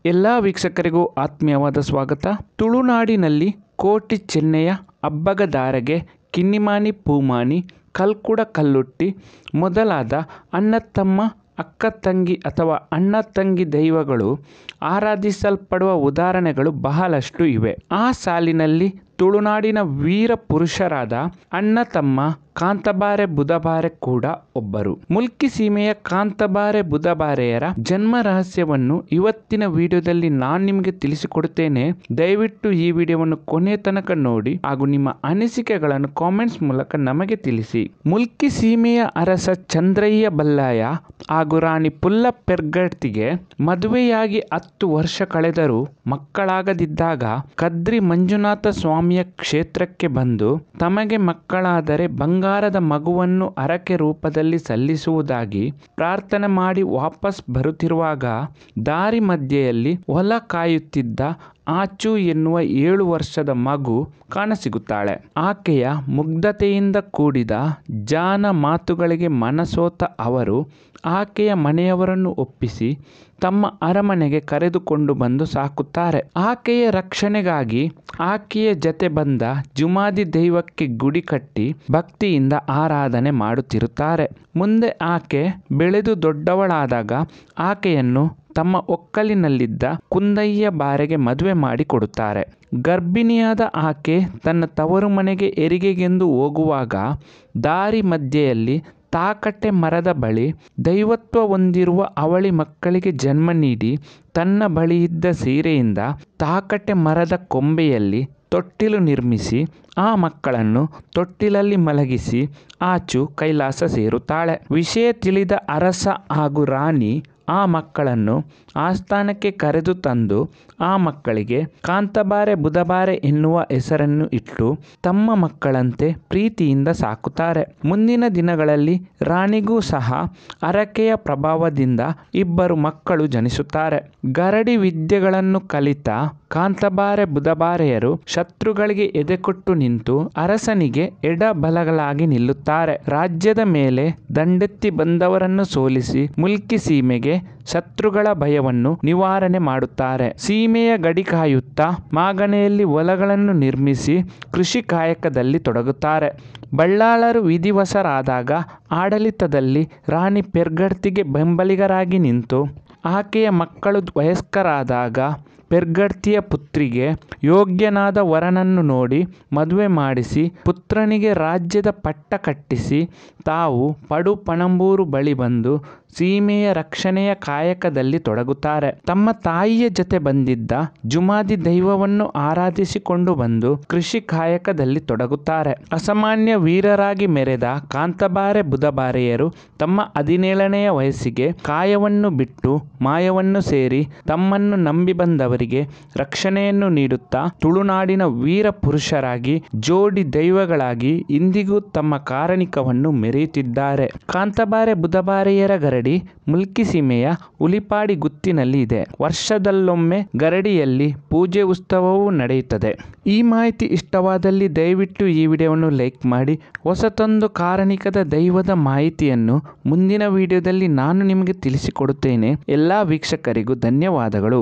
ಎಲ್ಲ ವೀಕ್ಷಕರಿಗೂ ಆತ್ಮೀಯವಾದ ಸ್ವಾಗತ. ತುಳುನಾಡಿನಲ್ಲಿ ಕೋಟಿ ಚೆನ್ನೆಯ ಅಬ್ಬಗದಾರಗೆ ಕಿನ್ನಿಮಾನಿ ಪೂಮಾನಿ ಕಲ್ಕುಡ ಕಲ್ಲುಟ್ಟಿ ಮೊದಲಾದ ಅಣ್ಣ ತಮ್ಮ ಅಕ್ಕ ತಂಗಿ ಅಥವಾ ಅಣ್ಣ ತಂಗಿ ದೈವಗಳು ಆರಾಧಿಸಲ್ಪಡುವ ಉದಾಹರಣೆಗಳು ಬಹಳಷ್ಟು ಇವೆ. ಆ ಸಾಲಿನಲ್ಲಿ ತುಳುನಾಡಿನ ವೀರ ಪುರುಷರಾದ ಅಣ್ಣ ತಮ್ಮ ಕಾಂತಬಾರೆ ಬುಧಬಾರೆ ಕೂಡ ಒಬ್ಬರು. ಮುಲ್ಕಿ ಸೀಮೆಯ ಕಾಂತಬಾರೆ ಬುಧಬಾರೆಯರ ಜನ್ಮ ರಹಸ್ಯವನ್ನು ಇವತ್ತಿನ ವಿಡಿಯೋದಲ್ಲಿ ನಾನು ನಿಮಗೆ ತಿಳಿಸಿಕೊಡುತ್ತೇನೆ. ದಯವಿಟ್ಟು ಈ ವಿಡಿಯೋವನ್ನು ಕೊನೆ ತನಕ ನೋಡಿ ಹಾಗೂ ನಿಮ್ಮ ಅನಿಸಿಕೆಗಳನ್ನು ಕಾಮೆಂಟ್ಸ್ ಮೂಲಕ ನಮಗೆ ತಿಳಿಸಿ. ಮುಲ್ಕಿ ಸೀಮೆಯ ಅರಸ ಚಂದ್ರಯ್ಯ ಬಲ್ಲಾಯ ಹಾಗೂ ರಾಣಿ ಪುಲ್ಲ ಪೆರ್ಗಡ್ತಿಗೆ ಮದುವೆಯಾಗಿ 10 ವರ್ಷ ಕಳೆದರೂ ಮಕ್ಕಳಾಗದಿದ್ದಾಗ ಕದ್ರಿ ಮಂಜುನಾಥ ಸ್ವಾಮಿಯ ಕ್ಷೇತ್ರಕ್ಕೆ ಬಂದು ತಮಗೆ ಮಕ್ಕಳಾದರೆ ಬಂಗಾರದ ಮಗುವನ್ನು ಹರಕೆ ರೂಪದಲ್ಲಿ ಸಲ್ಲಿಸುವುದಾಗಿ ಪ್ರಾರ್ಥನೆ ಮಾಡಿ ವಾಪಸ್ ಬರುತ್ತಿರುವಾಗ ದಾರಿ ಮಧ್ಯೆಯಲ್ಲಿ ಹೊಲ ಕಾಯುತ್ತಿದ್ದ ಆಚು ಎನ್ನುವ 7 ವರ್ಷದ ಮಗು ಕಾಣಸಿಗುತ್ತಾಳೆ. ಆಕೆಯ ಮುಗ್ಧತೆಯಿಂದ ಕೂಡಿದ ಜಾನ ಮಾತುಗಳಿಗೆ ಮನಸೋತ ಅವರು ಆಕೆಯ ಮನೆಯವರನ್ನು ಒಪ್ಪಿಸಿ ತಮ್ಮ ಅರಮನೆಗೆ ಕರೆದುಕೊಂಡು ಬಂದು ಸಾಕುತ್ತಾರೆ. ಆಕೆಯ ರಕ್ಷಣೆಗಾಗಿ ಆಕೆಯ ಜತೆ ಬಂದ ಜುಮಾದಿ ದೈವಕ್ಕೆ ಗುಡಿ ಕಟ್ಟಿ ಭಕ್ತಿಯಿಂದ ಆರಾಧನೆ ಮಾಡುತ್ತಿರುತ್ತಾರೆ. ಮುಂದೆ ಆಕೆ ಬೆಳೆದು ದೊಡ್ಡವಳಾದಾಗ ಆಕೆಯನ್ನು ತಮ್ಮ ಒಕ್ಕಲಿನಲ್ಲಿದ್ದ ಕುಂದಯ್ಯ ಬಾರೆಗೆ ಮದುವೆ ಮಾಡಿ ಕೊಡುತ್ತಾರೆ. ಗರ್ಭಿಣಿಯಾದ ಆಕೆ ತನ್ನ ತವರು ಮನೆಗೆ ಹೆರಿಗೆಗೆಂದು ಹೋಗುವಾಗ ದಾರಿ ಮಧ್ಯೆಯಲ್ಲಿ ತಾಕಟ್ಟೆ ಮರದ ಬಳಿ ದೈವತ್ವ ಹೊಂದಿರುವ ಅವಳಿ ಮಕ್ಕಳಿಗೆ ಜನ್ಮ ನೀಡಿ ತನ್ನ ಬಳಿಯಿದ್ದ ಸೀರೆಯಿಂದ ತಾಕಟ್ಟೆ ಮರದ ಕೊಂಬೆಯಲ್ಲಿ ತೊಟ್ಟಿಲು ನಿರ್ಮಿಸಿ ಆ ಮಕ್ಕಳನ್ನು ತೊಟ್ಟಿಲಲ್ಲಿ ಮಲಗಿಸಿ ಆಚು ಕೈಲಾಸ ಸೇರುತ್ತಾಳೆ. ವಿಷಯ ತಿಳಿದ ಅರಸ ಹಾಗೂ ರಾಣಿ ಆ ಮಕ್ಕಳನ್ನು ಆಸ್ಥಾನಕ್ಕೆ ಕರೆದು ತಂದು ಆ ಮಕ್ಕಳಿಗೆ ಕಾಂತಬಾರೆ ಬುಧಬಾರೆ ಎನ್ನುವ ಹೆಸರನ್ನು ಇಟ್ಟು ತಮ್ಮ ಮಕ್ಕಳಂತೆ ಪ್ರೀತಿಯಿಂದ ಸಾಕುತ್ತಾರೆ. ಮುಂದಿನ ದಿನಗಳಲ್ಲಿ ರಾಣಿಗೂ ಸಹ ಹರಕೆಯ ಪ್ರಭಾವದಿಂದ 2 ಮಕ್ಕಳು ಜನಿಸುತ್ತಾರೆ. ಗರಡಿ ವಿದ್ಯೆಗಳನ್ನು ಕಲಿತ ಕಾಂತಬಾರೆ ಬುಧಬಾರೆಯರು ಶತ್ರುಗಳಿಗೆ ಎದೆಕೊಟ್ಟು ನಿಂತು ಅರಸನಿಗೆ ಎಡಬಲಗಳಾಗಿ ನಿಲ್ಲುತ್ತಾರೆ. ರಾಜ್ಯದ ಮೇಲೆ ದಂಡೆತ್ತಿ ಬಂದವರನ್ನು ಸೋಲಿಸಿ ಮುಲ್ಕಿ ಸೀಮೆಗೆ ಶತ್ರುಗಳ ಭಯವನ್ನು ನಿವಾರಣೆ ಮಾಡುತ್ತಾರೆ. ಸೀಮೆಯ ಗಡಿ ಕಾಯುತ್ತಾ ಮಾಗಣೆಯಲ್ಲಿ ಹೊಲಗಳನ್ನು ನಿರ್ಮಿಸಿ ಕೃಷಿ ಕಾಯಕದಲ್ಲಿ ತೊಡಗುತ್ತಾರೆ. ಬಳ್ಳಾಳರು ವಿಧಿವಶರಾದಾಗ ಆಡಳಿತದಲ್ಲಿ ರಾಣಿ ಪೆರ್ಗಡ್ತಿಗೆ ಬೆಂಬಲಿಗರಾಗಿ ನಿಂತು ಆಕೆಯ ಮಕ್ಕಳು ವಯಸ್ಕರಾದಾಗ ಪೆರ್ಗಡ್ತಿಯ ಪುತ್ರಿಗೆ ಯೋಗ್ಯನಾದ ವರನನ್ನು ನೋಡಿ ಮದುವೆ ಮಾಡಿಸಿ ಪುತ್ರನಿಗೆ ರಾಜ್ಯದ ಪಟ್ಟ ಕಟ್ಟಿಸಿ ತಾವು ಪಡು ಪಣಂಬೂರು ಬಳಿ ಬಂದು ಸೀಮೆಯ ರಕ್ಷಣೆಯ ಕಾಯಕದಲ್ಲಿ ತೊಡಗುತ್ತಾರೆ. ತಮ್ಮ ತಾಯಿಯ ಜೊತೆ ಬಂದಿದ್ದ ಜುಮಾದಿ ದೈವವನ್ನು ಆರಾಧಿಸಿಕೊಂಡು ಬಂದು ಕೃಷಿ ಕಾಯಕದಲ್ಲಿ ತೊಡಗುತ್ತಾರೆ. ಅಸಾಮಾನ್ಯ ವೀರರಾಗಿ ಮೆರೆದ ಕಾಂತಬಾರೆ ಬುಧಬಾರೆಯರು ತಮ್ಮ 17ನೆಯ ವಯಸ್ಸಿಗೆ ಕಾಯವನ್ನು ಬಿಟ್ಟು ಮಾಯವನ್ನು ಸೇರಿ ತಮ್ಮನ್ನು ನಂಬಿ ಬಂದವರಿಗೆ ರಕ್ಷಣೆಯನ್ನು ನೀಡುತ್ತಾ ತುಳುನಾಡಿನ ವೀರ ಪುರುಷರಾಗಿ ಜೋಡಿ ದೈವಗಳಾಗಿ ಇಂದಿಗೂ ತಮ್ಮ ಕಾರಣಿಕವನ್ನು ಮೆರೆಯುತ್ತಿದ್ದಾರೆ. ಕಾಂತಬಾರೆ ಬುಧಬಾರೆಯರ ಗರಡಿ ಮುಲ್ಕಿ ಸೀಮೆಯ ಉಲಿಪಾಡಿ ಗುತ್ತಿನಲ್ಲಿ ಇದೆ. ವರ್ಷದಲ್ಲೊಮ್ಮೆ ಗರಡಿಯಲ್ಲಿ ಪೂಜೆ ಉತ್ಸವವೂ ನಡೆಯುತ್ತದೆ. ಈ ಮಾಹಿತಿ ಇಷ್ಟವಾದಲ್ಲಿ ದಯವಿಟ್ಟು ಈ ವಿಡಿಯೋವನ್ನು ಲೈಕ್ ಮಾಡಿ. ಹೊಸತೊಂದು ಕಾರಣಿಕದ ದೈವದ ಮಾಹಿತಿಯನ್ನು ಮುಂದಿನ ವಿಡಿಯೋದಲ್ಲಿ ನಾನು ನಿಮಗೆ ತಿಳಿಸಿಕೊಡುತ್ತೇನೆ. ಎಲ್ಲ ವೀಕ್ಷಕರಿಗೂ ಧನ್ಯವಾದಗಳು.